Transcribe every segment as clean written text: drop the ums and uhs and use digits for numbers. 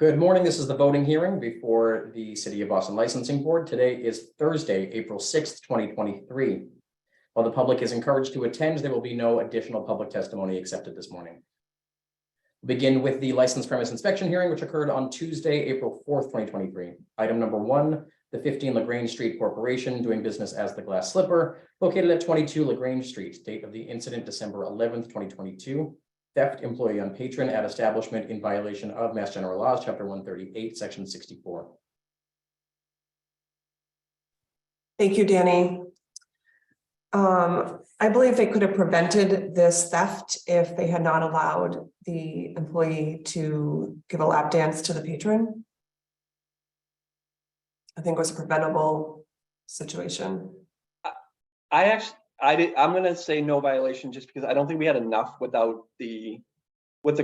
Good morning. This is the voting hearing before the City of Boston Licensing Board. Today is Thursday, April 6th, 2023. While the public is encouraged to attend, there will be no additional public testimony accepted this morning. We'll begin with the license premise inspection hearing, which occurred on Tuesday, April 4th, 2023. Item number 1, the 15 LaGrange Street Corporation doing business as the Glass Slipper, located at 22 LaGrange Street. Date of the incident, December 11th, 2022. Theft, employee on patron at establishment in violation of Mass General Laws, Chapter 138, Section 64. Thank you, Danny. I believe they could have prevented this theft if they had not allowed the employee to give a lap dance to the patron. I think it was a preventable situation. I'm going to say no violation just because I don't think we had enough with the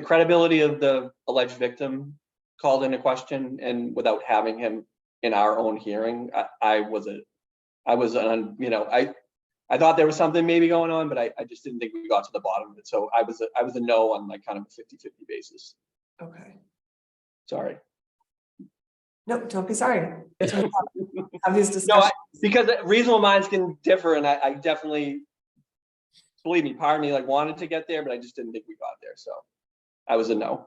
credibility of the alleged victim called into question and without having him in our own hearing. I thought there was something maybe going on, but I just didn't think we got to the bottom of it. So I was a no on like kind of a 50-50 basis. Okay. Sorry. No, don't be sorry. Have these discussions. No, because reasonable minds can differ, and I definitely, believe me, part of me like wanted to get there, but I just didn't think we got there. So I was a no.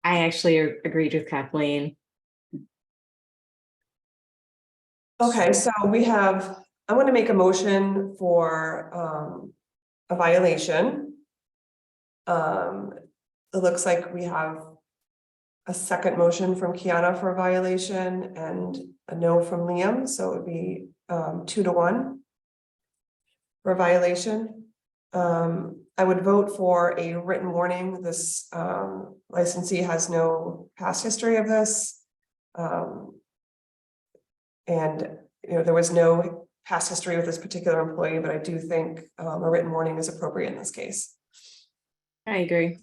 I actually agreed with Kathleen. Okay, so I want to make a motion for a violation. It looks like we have a second motion from Kiana for a violation and a no from Liam, so it would be 2-1 for a violation. I would vote for a written warning. This licensee has no past history of this. And there was no past history with this particular employee, but I do think a written warning is appropriate in this case. I agree.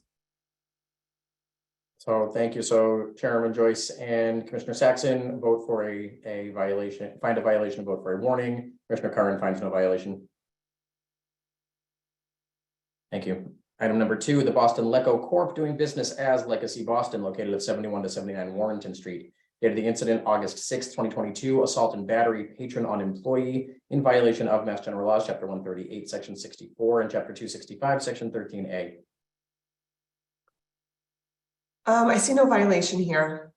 So thank you. So Chairman Joyce and Commissioner Saxon vote for a violation, find a violation, vote for a warning. Commissioner Curran finds no violation. Thank you. Item number 2, the Boston Leco Corp doing business as Legacy Boston, located at 71 to 79 Warrenton Street. Date of the incident, August 6th, 2022, assault and battery, patron on employee in violation of Mass General Laws, Chapter 138, Section 64, and Chapter 265, Section 13A. I see no violation here.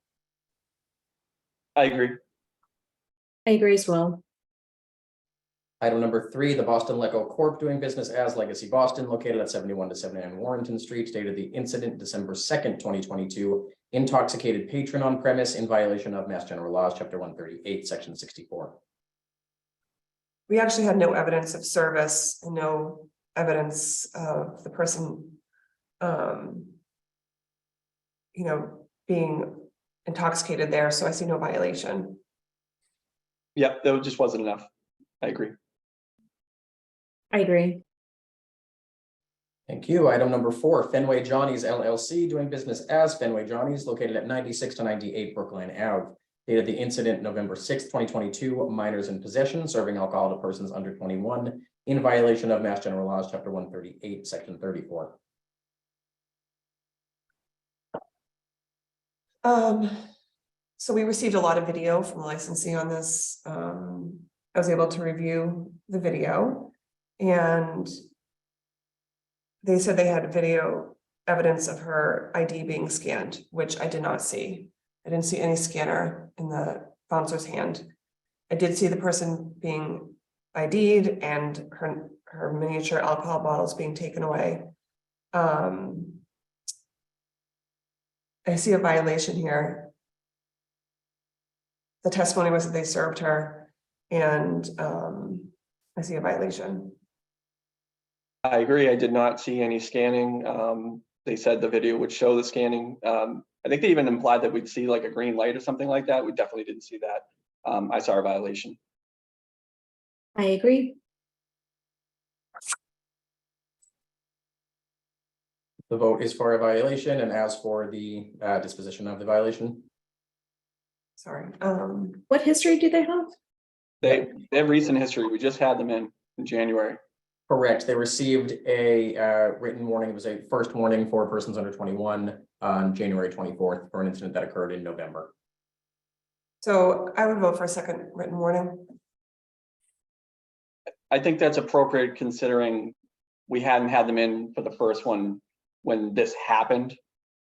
I agree. I agree as well. Item number 3, the Boston Leco Corp doing business as Legacy Boston, located at 71 to 79 Warrenton Street. Date of the incident, December 2nd, 2022. Intoxicated patron on premise in violation of Mass General Laws, Chapter 138, Section 64. We actually had no evidence of service and no evidence of the person, being intoxicated there. So I see no violation. Yeah, that just wasn't enough. I agree. I agree. Thank you. Item number 4, Fenway Johnny's LLC doing business as Fenway Johnny's, located at 96 to 98 Brookline Ave. Date of the incident, November 6th, 2022, minors in possession, serving alcohol to persons under 21 in violation of Mass General Laws, Chapter 138, Section 34. So we received a lot of video from the licensee on this. I was able to review the video, and they said they had video evidence of her ID being scanned, which I did not see. I didn't see any scanner in the bouncer's hand. I did see the person being ID'd and her miniature alcohol bottles being taken away. I see a violation here. The testimony was that they served her, and I see a violation. I agree. I did not see any scanning. They said the video would show the scanning. I think they even implied that we'd see like a green light or something like that. We definitely didn't see that. I saw a violation. I agree. The vote is for a violation, and as for the disposition of the violation. Sorry. What history do they have? They have recent history. We just had them in January. Correct. They received a written warning. It was a first warning for persons under 21 on January 24th for an incident that occurred in November. So I would vote for a second written warning. I think that's appropriate considering we hadn't had them in for the first one when this happened.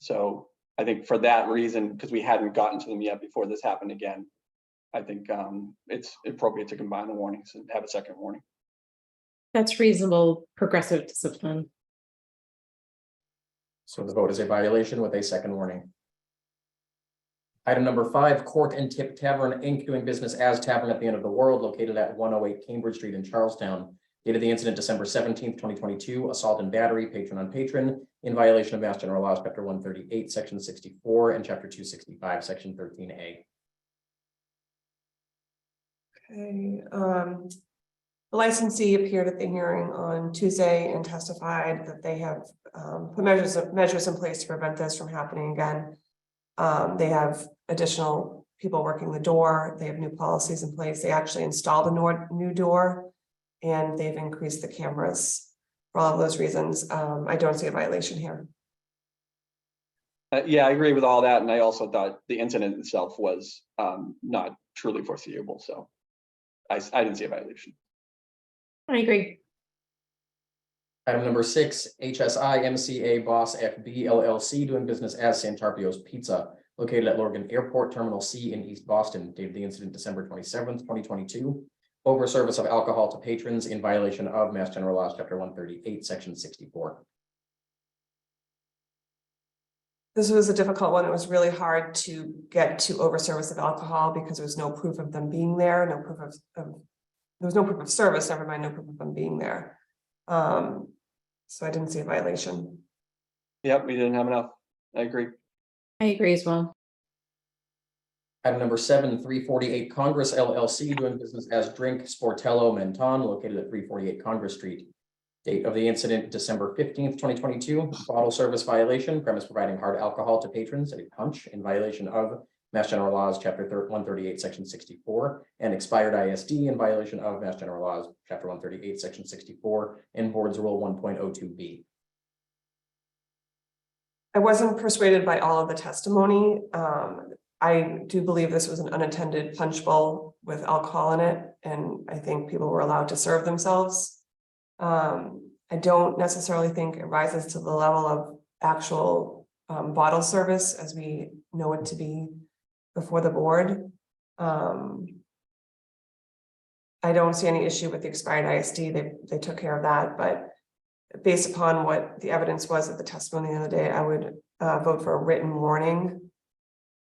So I think for that reason, because we hadn't gotten to them yet before this happened again, I think it's appropriate to combine the warnings and have a second warning. That's reasonable progressive discipline. So the vote is a violation with a second warning. Item number 5, Court and Tip Tavern Inc. doing business as Tavern at the End of the World, located at 108 Cambridge Street in Charlestown. Date of the incident, December 17th, 2022, assault and battery, patron on patron, in violation of Mass General Laws, Chapter 138, Section 64, and Chapter 265, Section 13A. Okay, the licensee appeared at the hearing on Tuesday and testified that they have put measures in place to prevent this from happening again. They have additional people working the door. They have new policies in place. They actually installed a new door, and they've increased the cameras. For all of those reasons, I don't see a violation here. Yeah, I agree with all that. And I also thought the incident itself was not truly foreseeable. So I didn't see a violation. I agree. Item number 6, HSI MCA Boss FB LLC doing business as Santarpio's Pizza, located at Logan Airport Terminal C in East Boston. Date of the incident, December 27th, 2022. Over service of alcohol to patrons in violation of Mass General Laws, Chapter 138, Section 64. This was a difficult one. It was really hard to get to over service of alcohol because there was no proof of them being there, no proof of there was no proof of service, never mind no proof of them being there. So I didn't see a violation. Yep, we didn't have enough. I agree. I agree as well. Item number 7, 348 Congress LLC doing business as Drink Sportello Menton, located at 348 Congress Street. Date of the incident, December 15th, 2022. Bottle service violation, premise providing hard alcohol to patrons at a punch in violation of Mass General Laws, Chapter 138, Section 64, and expired ISD in violation of Mass General Laws, Chapter 138, Section 64, and Board's Rule 1.02b. I wasn't persuaded by all of the testimony. I do believe this was an unattended punch bowl with alcohol in it, and I think people were allowed to serve themselves. I don't necessarily think it rises to the level of actual bottle service as we know it to be before the board. I don't see any issue with the expired ISD. They took care of that, but based upon what the evidence was at the testimony the other day, I would vote for a written warning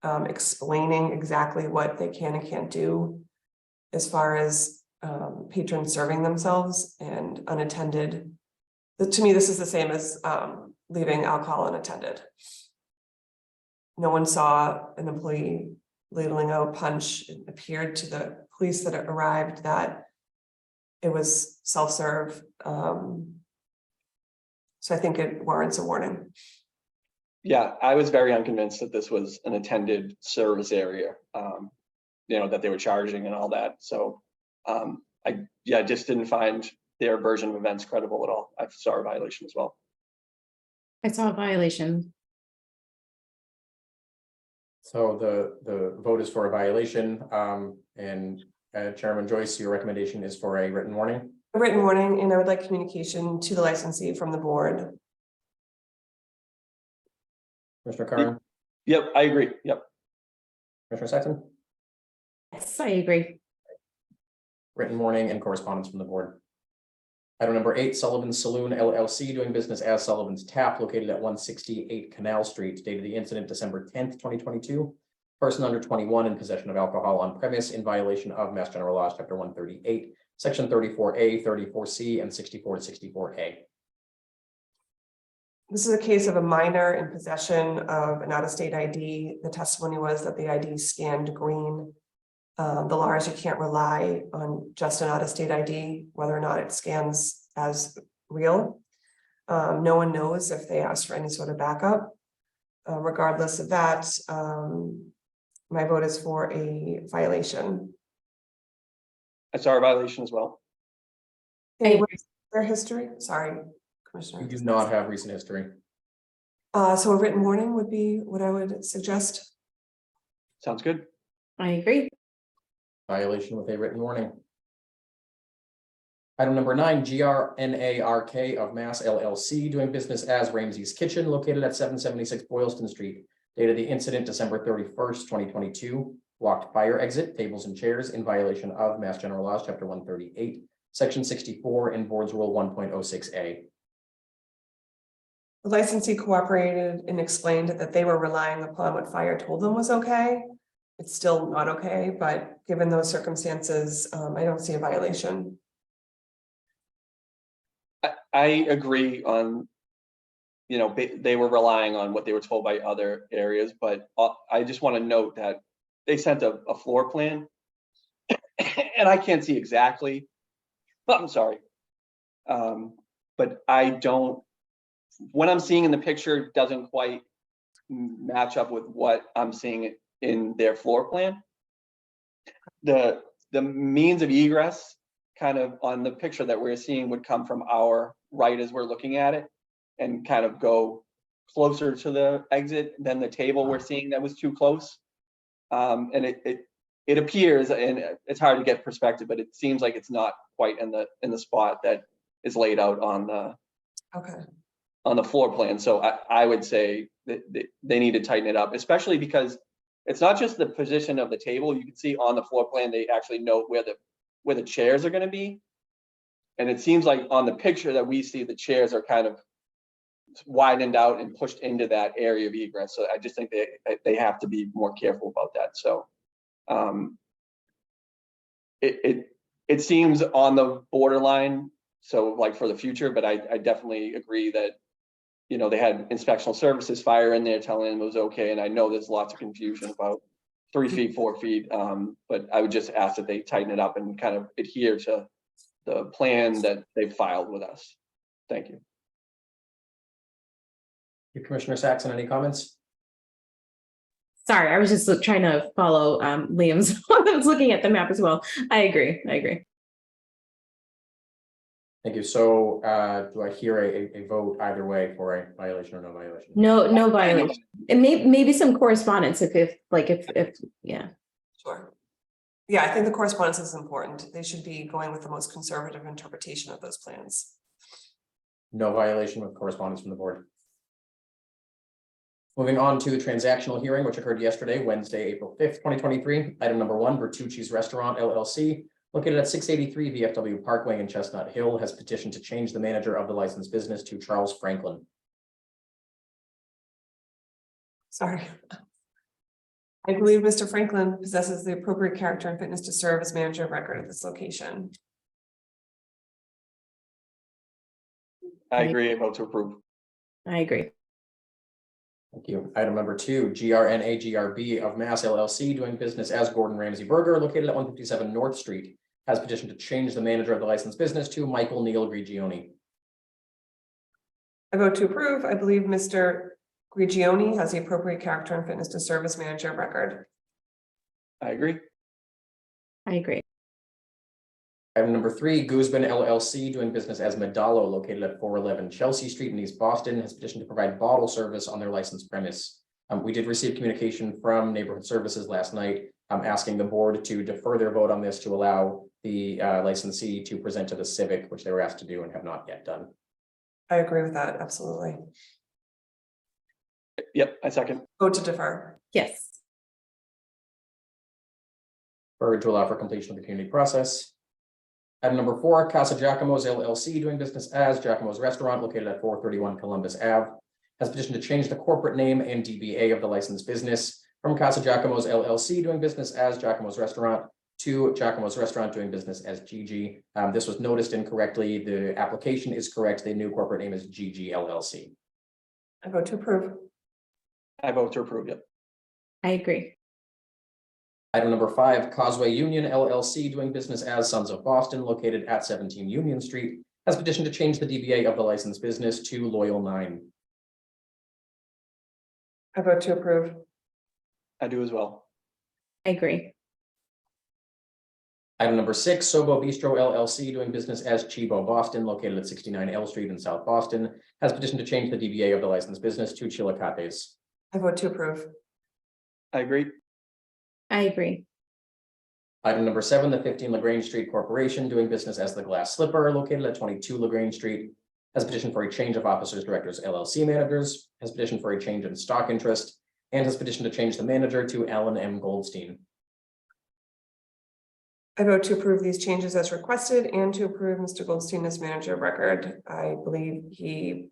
explaining exactly what they can and can't do as far as patrons serving themselves and unattended. To me, this is the same as leaving alcohol unattended. No one saw an employee ladling out punch. It appeared to the police that arrived that it was self-serve. So I think it warrants a warning. Yeah, I was very unconvinced that this was an attended service area, that they were charging and all that. So I just didn't find their version of events credible at all. I saw a violation as well. I saw a violation. So the vote is for a violation, and Chairman Joyce, your recommendation is for a written warning? A written warning, and I would like communication to the licensee from the board. Commissioner Curran? Yep, I agree. Yep. Commissioner Sexton? Yes, I agree. Written warning and correspondence from the board. Item number 8, Sullivan's Saloon LLC doing business as Sullivan's Tap, located at 168 Canal Street. Date of the incident, December 10th, 2022. Person under 21 in possession of alcohol on premise in violation of Mass General Laws, Chapter 138, Section 34A, 34C, and 64 to 64A. This is a case of a minor in possession of an out-of-state ID. The testimony was that the ID scanned green. The law is you can't rely on just an out-of-state ID, whether or not it scans as real. No one knows if they asked for any sort of backup. Regardless of that, my vote is for a violation. I saw a violation as well. Okay, Their history, sorry, We Commissioner. do not have recent history. So a written warning would be what I would suggest. Sounds good. I agree. Violation with a written warning. Item number 9, GRNARK of Mass LLC doing business as Ramsey's Kitchen located at 776 Boylston Street. Date of the incident, December 31st, 2022. Blocked fire exit, tables and chairs in violation of Mass General Laws, Chapter 138, Section 64, and Board's Rule 1.06A. The licensee cooperated and explained that they were relying upon what fire told them was okay. It's still not okay, but given those circumstances, I don't see a violation. I agree on, you know, they were relying on what they were told by other areas, but I just want to note that they sent a floor plan and I can't see exactly, I'm sorry. But I don't, what I'm seeing in the picture doesn't quite match up with what I'm seeing in their floor plan. The means of egress kind of on the picture that we're seeing would come from our right as we're looking at it and kind of go closer to the exit than the table we're seeing that was too close. And it appears, and it's hard to get perspective, but it seems like it's not quite in the spot that is laid out on the floor plan. So I would say that they need to tighten it up, especially because it's not just the position of the table. You can see on the floor plan, they actually note where the chairs are going to be. And it seems like on the picture that we see, the chairs are kind of widened out and pushed into that area of egress. So I just think they have to be more careful about that. So it seems on the borderline, so like for the future, but I definitely agree that, you know, they had inspectional services fire in there telling them it was okay. And I know there's lots of confusion about 3 feet, 4 feet. But I would just ask that they tighten it up and kind of adhere to the plan that they filed with us. Thank you. Commissioner Saxon, any comments? Sorry, I was just trying to follow Liam's. I was looking at the map as well. I agree. Thank you. So do I hear a vote either way for a violation or no violation? No violation. And maybe some correspondence if yeah. Sure. Yeah, I think the correspondence is important. They should be going with the most conservative interpretation of those plans. No violation with correspondence from the board. Moving on to the transactional hearing, which occurred yesterday, Wednesday, April 5th, 2023. Item number 1, Bertucci's Restaurant LLC, located at 683 VFW Parkway in Chestnut Hill, has petitioned to change the manager of the licensed business to Charles Franklin. Sorry. I believe Mr. Franklin possesses the appropriate character and fitness to serve as manager of record at this location. I agree. I vote to approve. I agree. Thank you. Item number 2, GRNAGRB of Mass LLC, doing business as Gordon Ramsay Burger, located at 157 North Street, has petitioned to change the manager of the licensed business to Michael Neil Grigioni. I vote to approve. I believe Mr. Grigioni has the appropriate character and fitness to serve as manager of record. I agree. I agree. Item number 3, Guzman LLC, doing business as Medallo, located at 411 Chelsea Street in East Boston, has petitioned to provide bottle service on their licensed premise. We did receive communication from Neighborhood Services last night, asking the board to defer their vote on this to allow the licensee to present to the Civic, which they were asked to do and have not yet done. I agree with that, absolutely. Yep, I second. Vote to defer. Yes. Or to allow for completion of the community process. Item number 4, Casa Giacomo's LLC, doing business as Giacomo's Restaurant, located at 431 Columbus Ave, has petitioned to change the corporate name and DBA of the licensed business from Casa Giacomo's LLC, doing business as Giacomo's Restaurant, to Giacomo's Restaurant, doing business as Gigi. This was noticed incorrectly. The application is correct. The new corporate name is Gigi LLC. I vote to approve. I vote to approve. Yep. I agree. Item number 5, Causeway Union LLC, doing business as Sons of Boston, located at 17 Union Street, has petitioned to change the DBA of the licensed business to Loyal 9. I vote to approve. I do as well. I agree. Item number 6, Sobo Bistro LLC, doing business as Chibo Boston, located at 69 L Street in South Boston, has petitioned to change the DBA of the licensed business to Chilicates. I vote to approve. I agree. I agree. Item number 7, the 15 LaGrange Street Corporation, doing business as the Glass Slipper, located at 22 LaGrange Street, has petitioned for a change of officers, directors, LLC managers, has petitioned for a change in stock interest, and has petitioned to change the manager to Alan M. Goldstein. I vote to approve these changes as requested and to approve Mr. Goldstein as manager of record. I believe he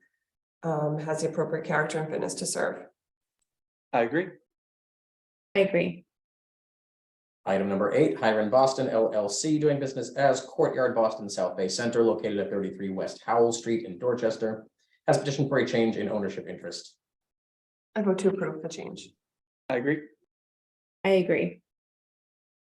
has the appropriate character and fitness to serve. I agree. I agree. Item number 8, Hiron Boston LLC, doing business as Courtyard Boston South Bay Center, located at 33 West Howell Street in Dorchester, has petitioned for a change in ownership interest. I vote to approve the change. I agree. I agree.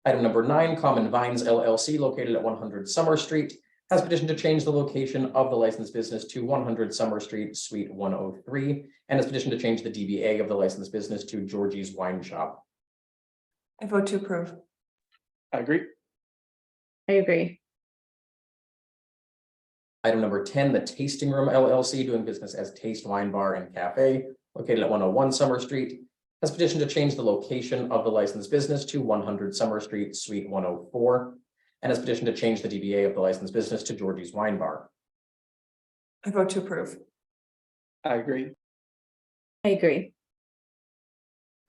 Item number 9, Common Vines LLC, located at 100 Summer Street, has petitioned to change the location of the licensed business to 100 Summer Street, Suite 103, and has petitioned to change the DBA of the licensed business to Georgie's Wine Shop. I vote to approve. I agree. I agree. Item number 10, the Tasting Room LLC, doing business as Taste Wine Bar and Cafe, located at 101 Summer Street, has petitioned to change the location of the licensed business to 100 Summer Street, Suite 104, and has petitioned to change the DBA of the licensed business to Georgie's Wine Bar. I vote to approve. I agree. I agree.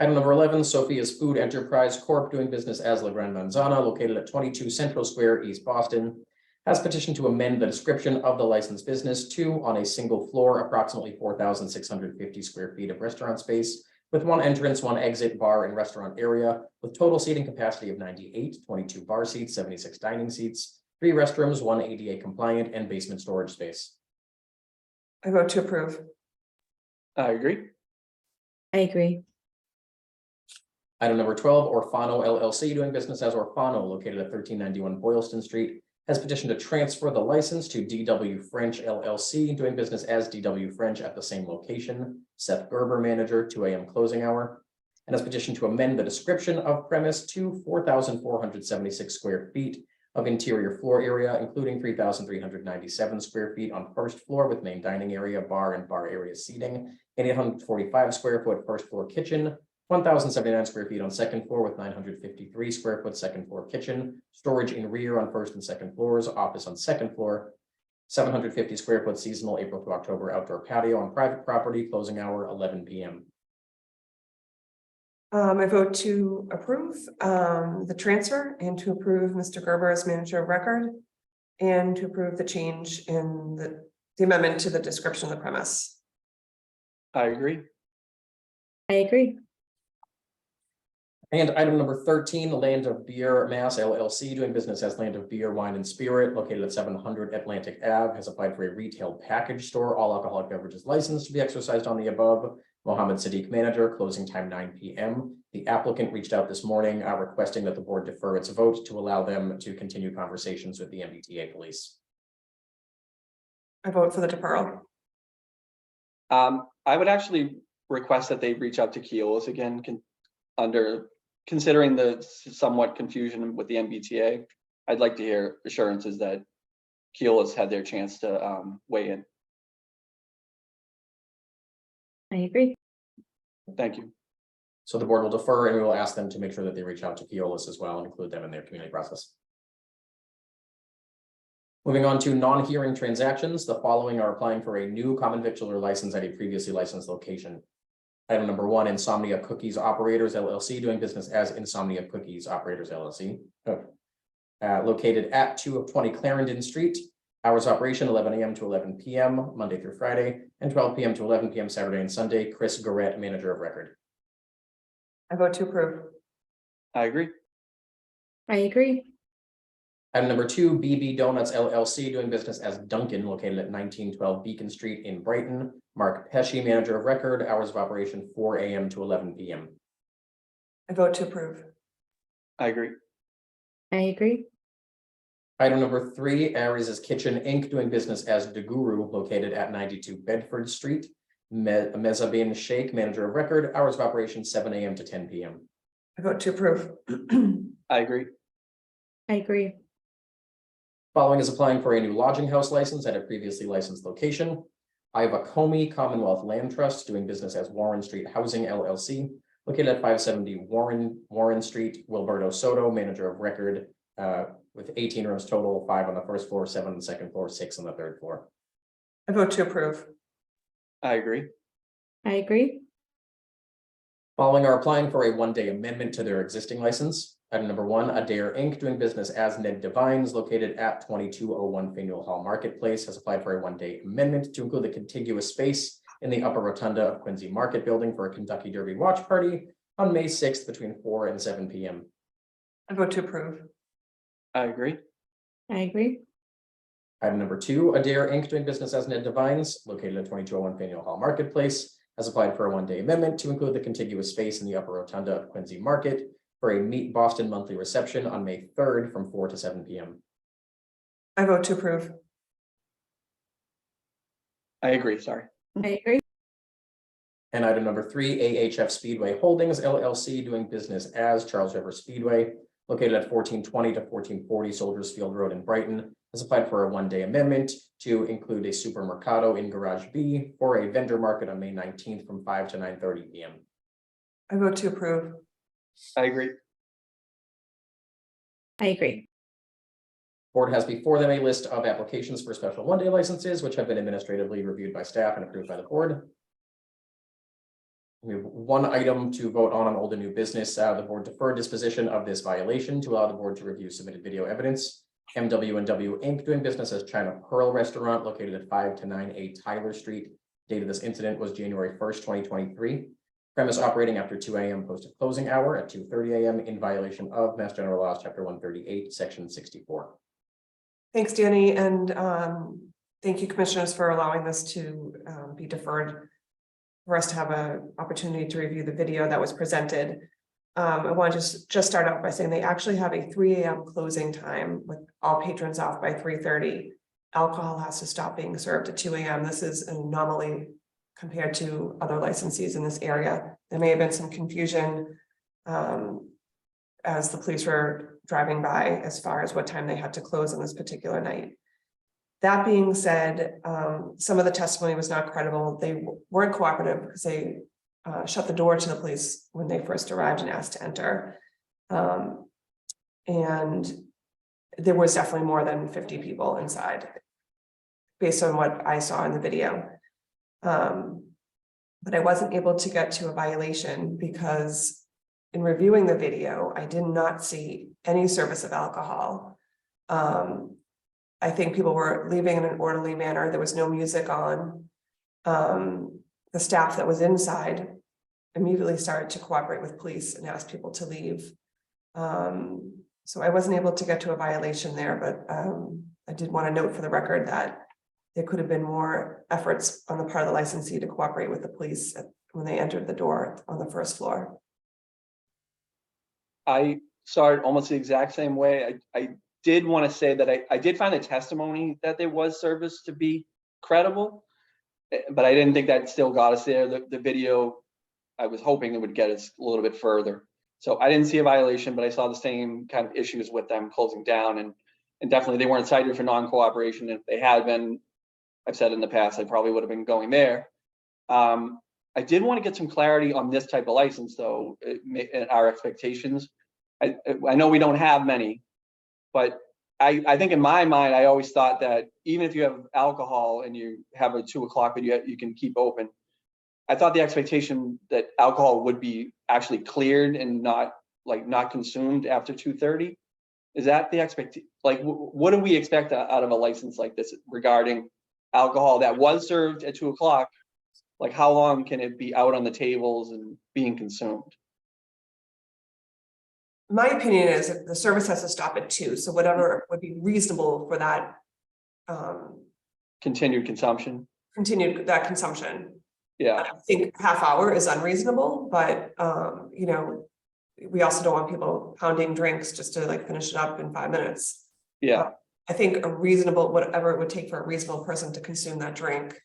Item number 11, Sophia's Food Enterprise Corp., doing business as La Gran Manzana, located at 22 Central Square, East Boston, has petitioned to amend the description of the licensed business to, on a single floor, approximately 4,650 square feet of restaurant space, with 1 entrance, 1 exit, bar and restaurant area, with total seating capacity of 98, 22 bar seats, 76 dining seats, 3 restrooms, 1 ADA compliant, and basement storage space. I vote to approve. I agree. I agree. Item number 12, Orfano LLC, doing business as Orfano, located at 1391 Boylston Street, has petitioned to transfer the license to DW French LLC, doing business as DW French at the same location, Seth Gerber, manager, 2 a.m. closing hour, and has petitioned to amend the description of premise to 4,476 square feet of interior floor area, including 3,397 square feet on first floor with main dining area, bar and bar area seating, and 845 square foot first floor kitchen, 1,079 square feet on second floor with 953 square foot second floor kitchen, storage in rear on first and second floors, office on second floor, 750 square foot seasonal April to October outdoor patio on private property, closing hour 11 p.m. I vote to approve the transfer and to approve Mr. Gerber as manager of record and to approve the change in the amendment to the description of the premise. I agree. I agree. And item number 13, Land of Beer Mass LLC, doing business as Land of Beer, Wine and Spirit, located at 700 Atlantic Ave, has applied for a retail package store, all alcoholic beverages license to be exercised on the above. Mohammed Sadiq, manager, closing time 9 p.m. The applicant reached out this morning requesting that the board defer its vote to allow them to continue conversations with the MBTA police. I vote for the deferral. I would actually request that they reach out to Keolis again, considering the somewhat confusion with the MBTA. I'd like to hear assurances that Keolis had their chance to weigh in. I agree. Thank you. So the board will defer and we will ask them to make sure that they reach out to Keolis as well and include them in their community process. Moving on to non-hearing transactions, the following are applying for a new common victualler license at a previously licensed location. Item number 1, Insomnia Cookies Operators LLC, doing business as Insomnia Cookies Operators LLC. Located at 2 of 20 Clarendon Street. Hours of operation 11 a.m. to 11 p.m. Monday through Friday, and 12 p.m. to 11 p.m. Saturday and Sunday. Chris Garrett, manager of record. I vote to approve. I agree. I agree. Item number 2, BB Donuts LLC, doing business as Dunkin', located at 1912 Beacon Street in Brighton. Mark Pesci, manager of record. Hours of operation 4 a.m. to 11 p.m. I vote to approve. I agree. I agree. Item number 3, Aries' Kitchen Inc., doing business as De Guru, located at 92 Bedford Street. Mezabin Sheikh, manager of record. Hours of operation 7 a.m. to 10 p.m. I vote to approve. I agree. I agree. Following is applying for a new lodging house license at a previously licensed location. Iva Comey Commonwealth Land Trust doing business as Warren Street Housing LLC, located at 570 Warren Street, Wilberto Soto, manager of record, with 18 rooms total, 5 on the first floor, 7 on the second floor, 6 on the third floor. I vote to approve. I agree. I agree. Following are applying for a one-day amendment to their existing license. Item number 1, Adair Inc. doing business as Ned Divines, located at 2201 Faneuil Hall Marketplace, has applied for a one-day amendment to include the contiguous space in the upper rotunda of Quincy Market Building for a Kentucky Derby watch party on May 6th between 4 and 7 p.m. I vote to approve. I agree. I agree. Item number 2, Adair Inc. doing business as Ned Divines, located at 2201 Faneuil Hall Marketplace, has applied for a one-day amendment to include the contiguous space in the upper rotunda of Quincy Market for a Meet Boston monthly reception on May 3rd from 4 to 7 p.m. I vote to approve. I agree, sorry. I agree. And item number 3, AHF Speedway Holdings LLC doing business as Charles River Speedway, located at 1420 to 1440 Soldiers Field Road in Brighton, has applied for a one-day amendment to include a supermercado in Garage B for a vendor market on May 19th from 5 to 9:30 p.m. I vote to approve. I agree. I agree. Board has before them a list of applications for special one-day licenses, which have been administratively reviewed by staff and approved by the board. We have one item to vote on old and new business. The board deferred disposition of this violation to allow the board to review submitted video evidence. MW&W Inc. doing business as China Pearl Restaurant located at 5 to 9A Tyler Street. Date of this incident was January 1st, 2023. Premise operating after 2 a.m. posted closing hour at 2:30 a.m. in violation of Mass General Laws, Chapter 138, Section 64. Thanks, Danny, and thank you, commissioners, for allowing this to be deferred for us to have an opportunity to review the video that was presented. I want to just start out by saying they actually have a 3 a.m. closing time with all patrons off by 3:30. Alcohol has to stop being served at 2 a.m. This is an anomaly compared to other licensees in this area. There may have been some confusion as the police were driving by as far as what time they had to close on this particular night. That being said, some of the testimony was not credible. They weren't cooperative because they shut the door to the police when they first arrived and asked to enter. And there was definitely more than 50 people inside, based on what I saw in the video. But I wasn't able to get to a violation because in reviewing the video, I did not see any service of alcohol. I think people were leaving in an orderly manner. There was no music on. The staff that was inside immediately started to cooperate with police and asked people to leave. So I wasn't able to get to a violation there, but I did want to note for the record that there could have been more efforts on the part of the licensee to cooperate with the police when they entered the door on the first floor. I saw it almost the exact same way. I did want to say that I did find the testimony that there was service to be credible, but I didn't think that still got us there. The video, I was hoping it would get us a little bit further. So I didn't see a violation, but I saw the same kind of issues with them closing down, and definitely they weren't cited for non-cooperation. If they had been, I've said in the past, I probably would have been going there. I did want to get some clarity on this type of license, though, our expectations. I know we don't have many, but I think in my mind, I always thought that even if you have alcohol and you have a 2 o'clock, but you can keep open. I thought the expectation that alcohol would be actually cleared and not consumed after 2:30. Is that the expectation? Like, what do we expect out of a license like this regarding alcohol that was served at 2 o'clock? Like, how long can it be out on the tables and being consumed? My opinion is that the service has to stop at 2, so whatever would be reasonable for that Continued consumption. continued that consumption. Yeah, I think half hour is unreasonable, but you know, we also don't want people pounding drinks just to like finish it up in 5 minutes. yeah. I think a reasonable, whatever it would take for a reasonable person to consume that drink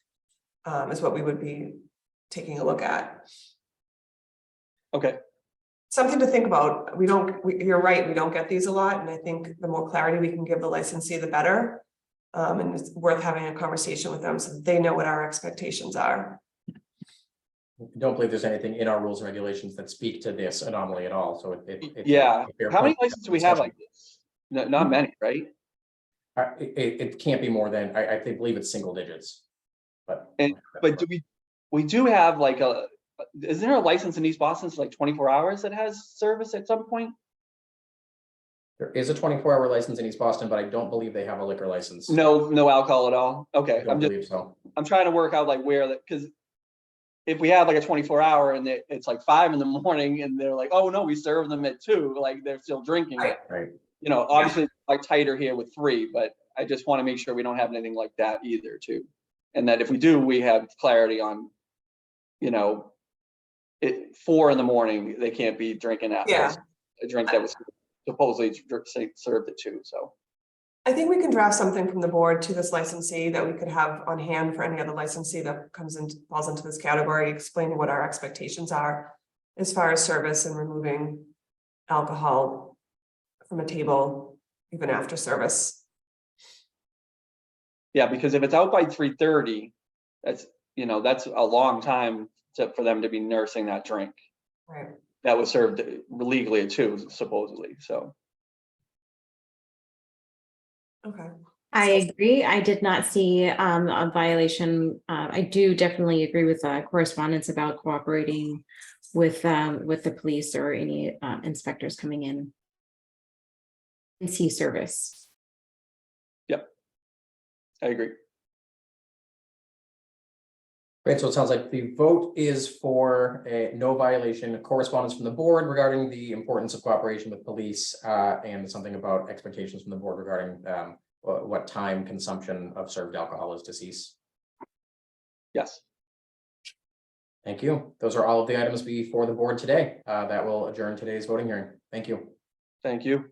is what we would be taking a look at. Okay. something to think about. You're right, we don't get these a lot, and I think the more clarity we can give the licensee, the better. And it's worth having a conversation with them so that they know what our expectations are. I don't believe there's anything in our rules and regulations that speak to this anomaly at all, so it's Yeah, a fair how many point. licenses do we have like this? Not many, right? It can't be more than, I believe it's single digits, but. But we do have like isn't there a license in East Boston for like 24 hours that has service at some point? There is a 24-hour license in East Boston, but I don't believe they have a liquor license. No alcohol at all? I Okay, don't believe so. I'm trying to work out like where that, because if we have like a 24-hour and it's like 5 in the morning and they're like, oh no, we serve them at 2, like they're still drinking. Right. Right. You know, obviously it's like tighter here with 3, but I just want to make sure we don't have anything like that either too. And that if we do, we have clarity on, you know, 4 in the morning, they can't be drinking a drink that was supposedly served at 2, so. I think we can draft something from the board to this licensee that we could have on hand for any other licensee that falls into this category, explaining what our expectations are as far as service and removing alcohol from a table, even after service. Yeah, because if it's out by 3:30, that's a long time for them to be nursing that drink. Right. That was served legally at 2, supposedly, so. Okay. I agree. I did not see a violation. I do definitely agree with correspondence about cooperating with the police or any inspectors coming in and see service. Yep, I agree. Great, so it sounds like the vote is for a no violation, correspondence from the board regarding the importance of cooperation with police, and something about expectations from the board regarding what time consumption of served alcohol is to cease. Yes. Thank you. Those are all of the items before the board today. That will adjourn today's voting hearing. Thank you. Thank you.